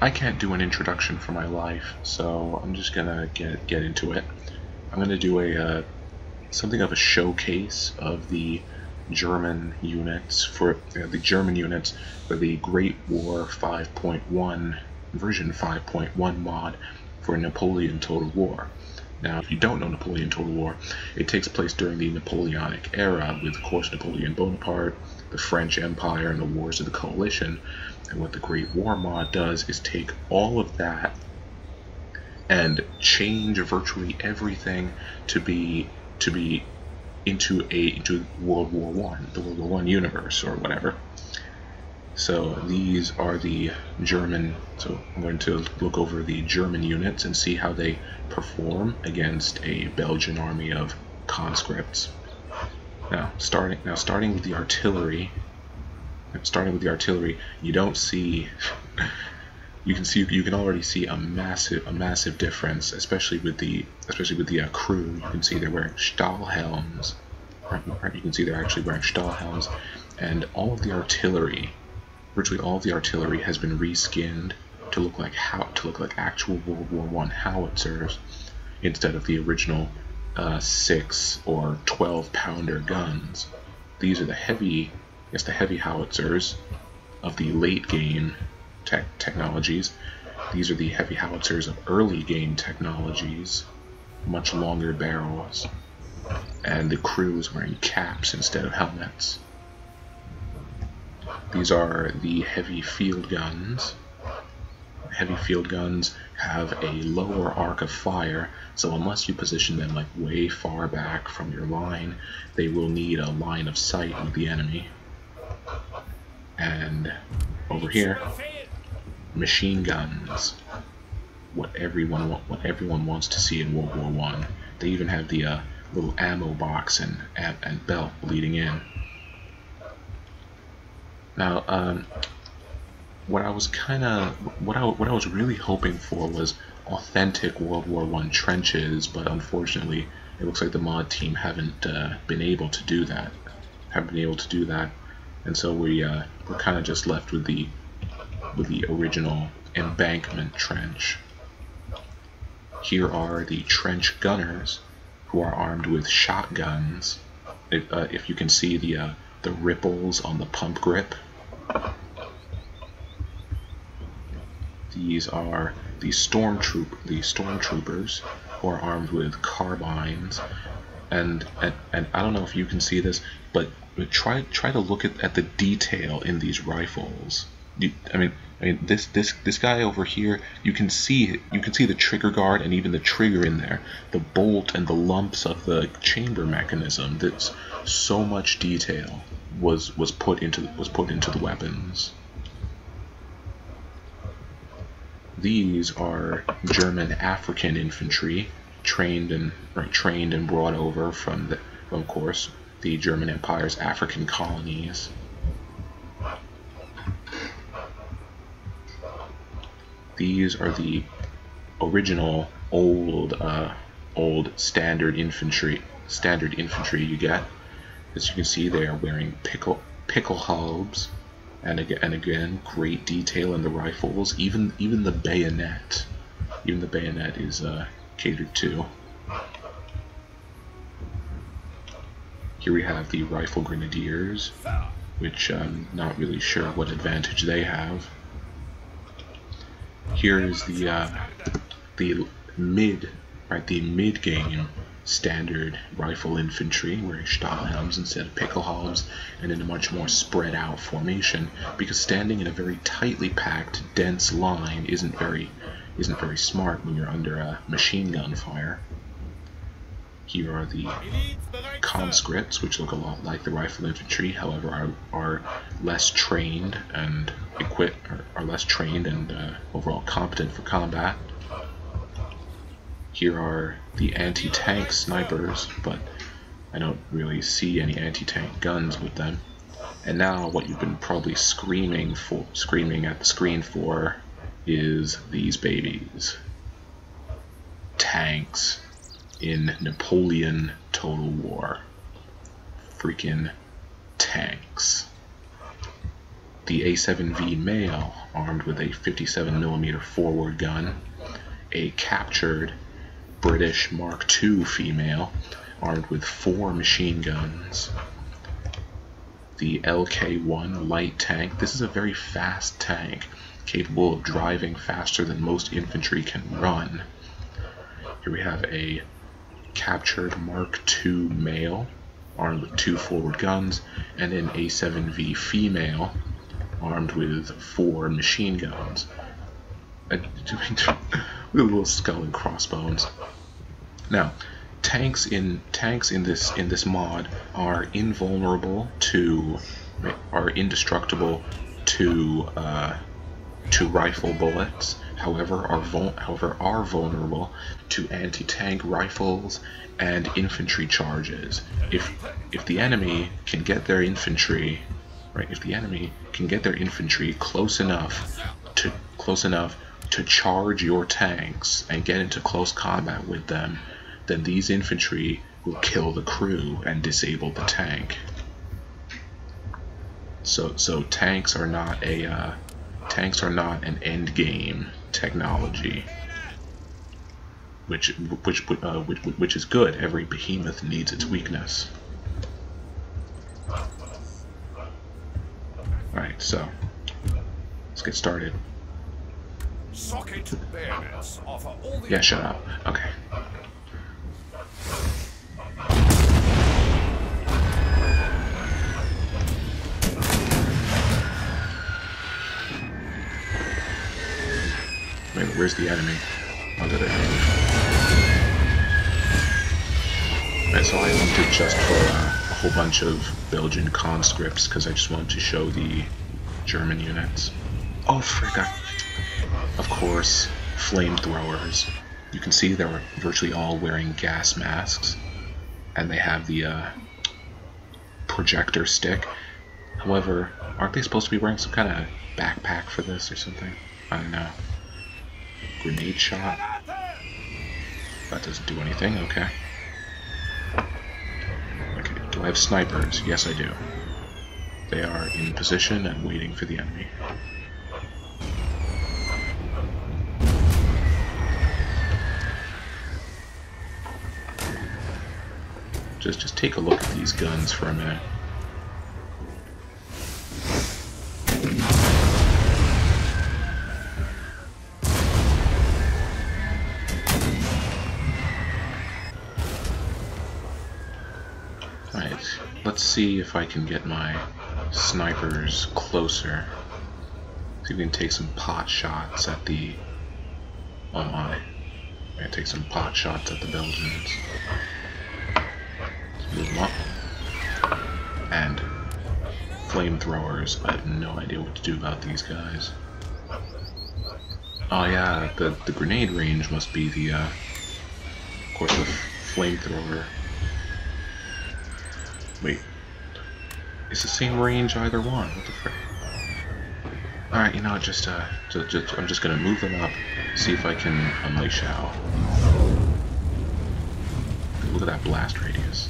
I can't do an introduction for my life, so I'm just gonna get into it. I'm gonna do a something of a showcase of the German units for the Great War 5.1 version 5.1 mod for Napoleon Total War. Now, if you don't know Napoleon Total War, it takes place during the Napoleonic era with, of course, Napoleon Bonaparte, the French Empire, and the Wars of the Coalition. And what the Great War mod does is take all of that and change virtually everything to be into World War One, the World War One universe or whatever. So these are the German. So I'm going to look over the German units and see how they perform against a Belgian army of conscripts. Now starting with the artillery. You don't see. You can already see a massive difference, especially with the crew. You can see they're wearing Stahlhelms. Right, you can see they're actually wearing Stahlhelms, and all of the artillery, virtually all of the artillery, has been reskinned to look like actual World War I howitzers instead of the original 6 or 12-pounder guns. These are the heavy howitzers of the late game technologies. These are the heavy howitzers of early game technologies, much longer barrels, and the crew is wearing caps instead of helmets. These are the heavy field guns. Heavy field guns have a lower arc of fire, so unless you position them like way far back from your line, they will need a line of sight with the enemy. And over here, machine guns. What everyone wants to see in World War One. They even have the little ammo box and belt leading in. Now, what I was really hoping for was authentic World War I trenches, but unfortunately, it looks like the mod team haven't been able to do that. And so we're kind of just left with the original embankment trench. Here are the trench gunners, who are armed with shotguns. If you can see the ripples on the pump grip. These are the stormtroopers, who are armed with carbines, and I don't know if you can see this, but try to look at the detail in these rifles. I mean this guy over here, you can see the trigger guard and even the trigger in there, the bolt and the lumps of the chamber mechanism. That's so much detail was put into the weapons. These are German African infantry, trained and brought over from of course, the German Empire's African colonies. These are the original old standard infantry you get. As you can see, they are wearing pickelhaubes, and again, great detail in the rifles. Even the bayonet, is catered to. Here we have the Rifle Grenadiers, which I'm not really sure what advantage they have. Here is the mid-game standard rifle infantry, wearing Stahlhelms instead of pickelhaubes, and in a much more spread out formation, because standing in a very tightly packed, dense line isn't very smart when you're under machine gun fire. Here are the conscripts, which look a lot like the rifle infantry, however are less trained and overall competent for combat. Here are the anti-tank snipers, but I don't really see any anti-tank guns with them. And now what you've been probably screaming at the screen for is these babies. Tanks in Napoleon Total War. Freaking tanks. the A7V male, armed with a 57mm forward gun, a captured British Mark II female, armed with 4 machine guns, the LK-1 light tank. This is a very fast tank, capable of driving faster than most infantry can run. Here we have a captured Mark II male, armed with 2 forward guns, and an A7V female, armed with 4 machine guns. With a little skull and crossbones. Now, tanks in this mod are invulnerable to, are indestructible to rifle bullets. However, are vulnerable to anti-tank rifles and infantry charges. If the enemy can get their infantry, right? If the enemy can get their infantry close enough to charge your tanks and get into close combat with them, then these infantry will kill the crew and disable the tank. So tanks are not an end game technology, which is good. Every behemoth needs its weakness. Alright, so let's get started. Socket bayonets offer all the... Yeah, shut up. Okay. Wait, where's the enemy? Oh, there they are. Right, so I hunted just for a whole bunch of Belgian conscripts because I just wanted to show the German units. Oh, frick! Of course, flamethrowers. You can see they're virtually all wearing gas masks, and they have the projector stick. However, aren't they supposed to be wearing some kind of backpack for this or something? I don't know. Grenade shot. That doesn't do anything, okay. Okay, do I have snipers? Yes, I do. They are in position and waiting for the enemy. Just take a look at these guns for a minute. Right, let's see if I can get my snipers closer. See if we can take some pot shots at the... Oh my. I'm gonna take some pot shots at the Belgians. Move them up. And flamethrowers. I have no idea what to do about these guys. Oh yeah, the grenade range must be the, of course, the flamethrower. Wait. It's the same range either one. What the frick? Alright, you know, I'm just gonna move them up, see if I can unleash out. Look at that blast radius.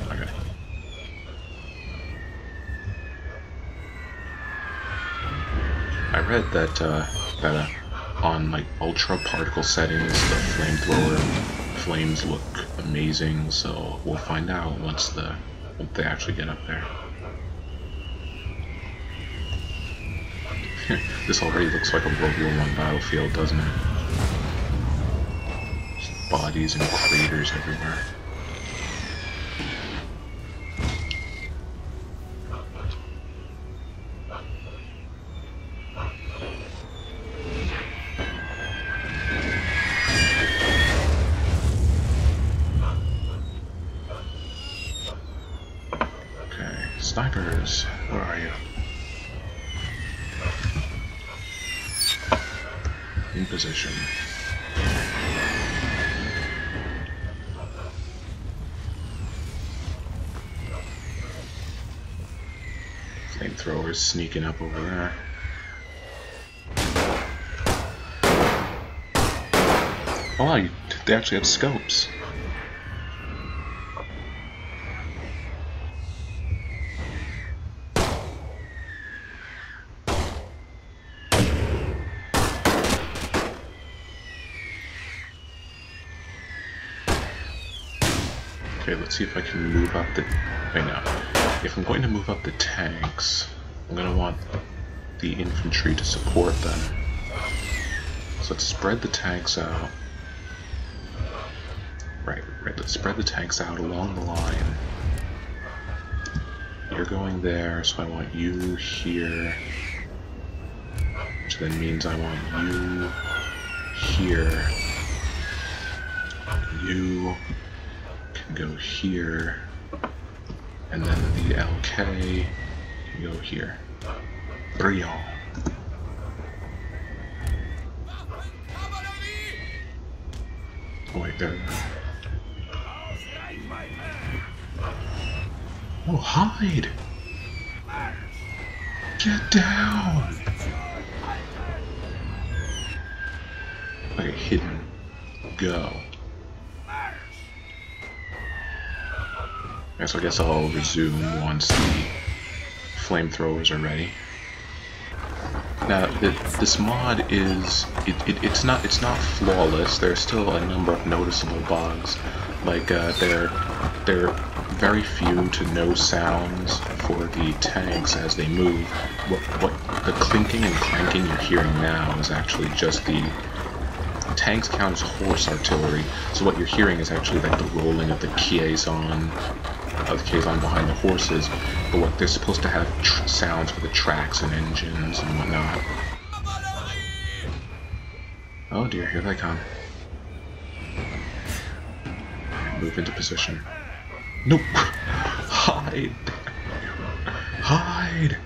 Okay. I read that on like ultra particle settings, the flamethrower flames look amazing. So we'll find out once they actually get up there. This already looks like a World War I battlefield, doesn't it? Just bodies and craters everywhere. Snipers, where are you? In position. Flamethrowers sneaking up over there. Oh wow, they actually have scopes. Okay, let's see if I can move up the... Wait, no. If I'm going to move up the tanks, I'm going to want the infantry to support them. So let's spread the tanks out. Right, let's spread the tanks out along the line. You're going there, so I want you here. Which then means I want you here. You can go here. And then the LK can go here. Brilliant. Oh wait, there. Oh, hide! Get down! Okay, hidden. Go. Okay, so I guess I'll resume once the flamethrowers are ready. Now, this mod is it's not flawless. There's still a number of noticeable bugs, like they're very few to no sounds for the tanks as they move. What the clinking and clanking you're hearing now is actually just the tanks count as horse artillery. So what you're hearing is actually like the rolling of the caisson behind the horses, but what they're supposed to have sounds for the tracks and engines and whatnot. Oh dear, here they come. Move into position. Nope! Hide! Hide!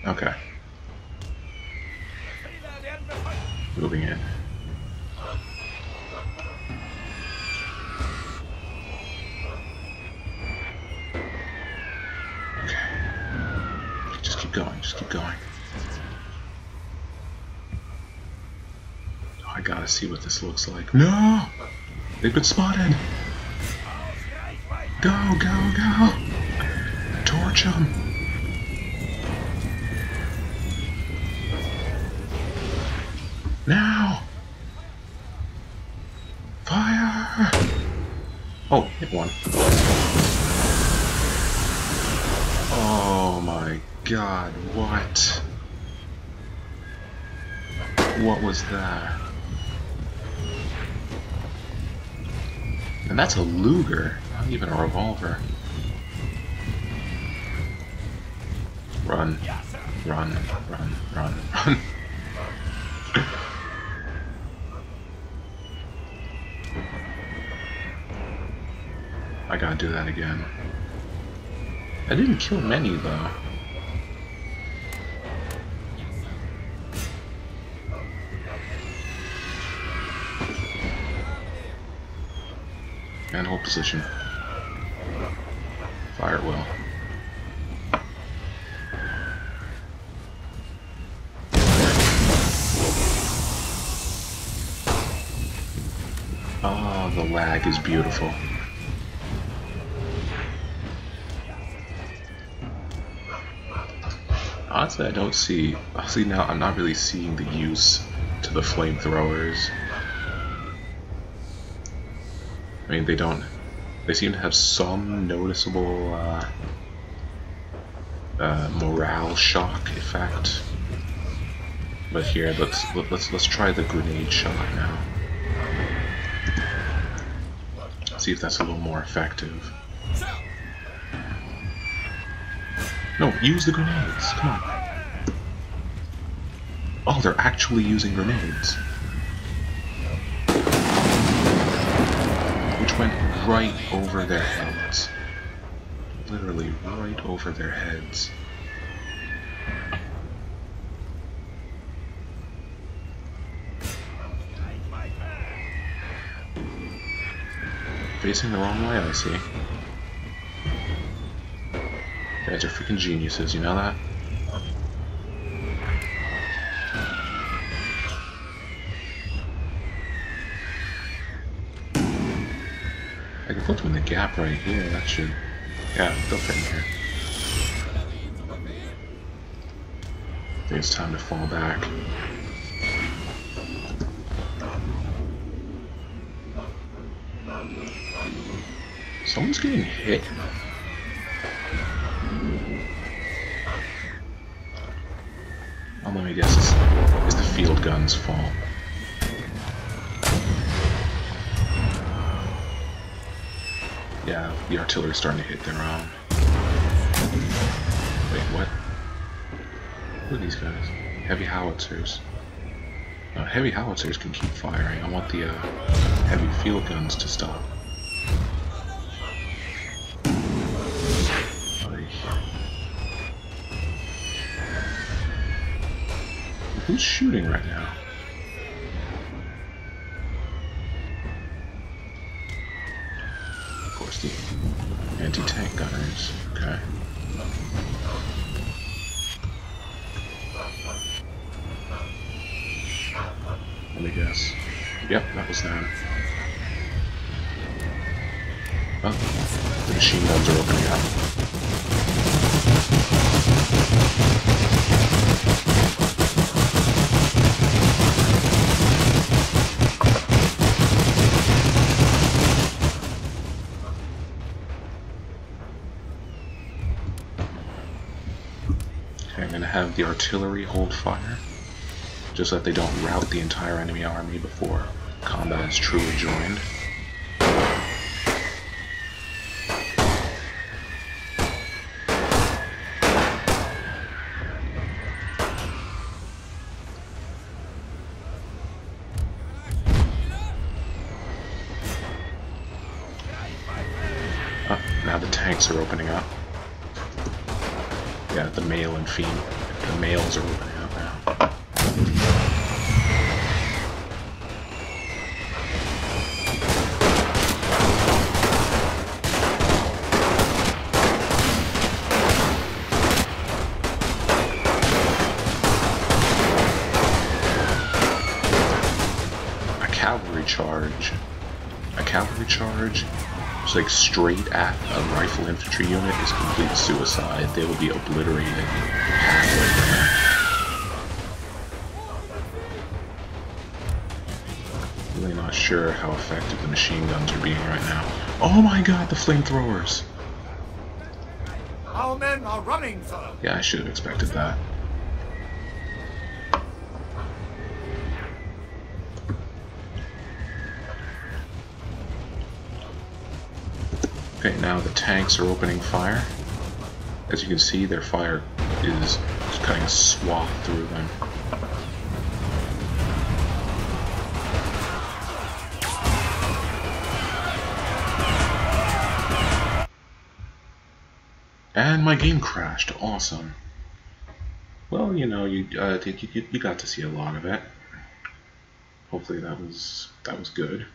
Okay. Moving in. Just keep going, just keep going. Oh, I gotta see what this looks like. No! They've been spotted! Go, go, go! Torch them! Now! Fire! Oh, hit one. Oh my god, what? What was that? And that's a Luger, not even a revolver. Run, run, run, run, run. I gotta do that again. I didn't kill many though. And hold position. Fire at will. Oh, the lag is beautiful. Honestly, I don't see. See now, I'm not really seeing the use to the flamethrowers. I mean, they don't. They seem to have some noticeable morale shock effect. But here, let's try the grenade shot now. See if that's a little more effective. No, use the grenades. Come on. Oh, they're actually using grenades. Which went right over their heads. Literally right over their heads. Facing the wrong way, I see. You guys are freaking geniuses, you know that? I can put them in the gap right here, that should... Yeah, they'll fit in here. I think it's time to fall back. Someone's getting hit. Oh, let me guess. It's the field gun's fault. Yeah, the artillery's starting to hit their own. Wait, what? Who are these guys? Heavy howitzers. Heavy howitzers can keep firing. I want the heavy field guns to stop. Who's shooting right now? Of course, the anti-tank gunners. Okay. Let me guess. Yep, that was them. Oh, the machine guns are opening up. Okay, I'm going to have the artillery hold fire, just so that they don't rout the entire enemy army before combat is truly joined. Now the tanks are opening up. Yeah, the male and female. The males are opening up now. A cavalry charge, just like straight at a rifle infantry unit, is complete suicide. They will be obliterated halfway there. Really not sure how effective the machine guns are being right now. Oh my god, the flamethrowers! Our men are running, sir. Yeah, I should have expected that. Okay, now the tanks are opening fire. As you can see, their fire is just cutting a swath through them. And my game crashed. Awesome. Well, you know, you got to see a lot of it. Hopefully that was good.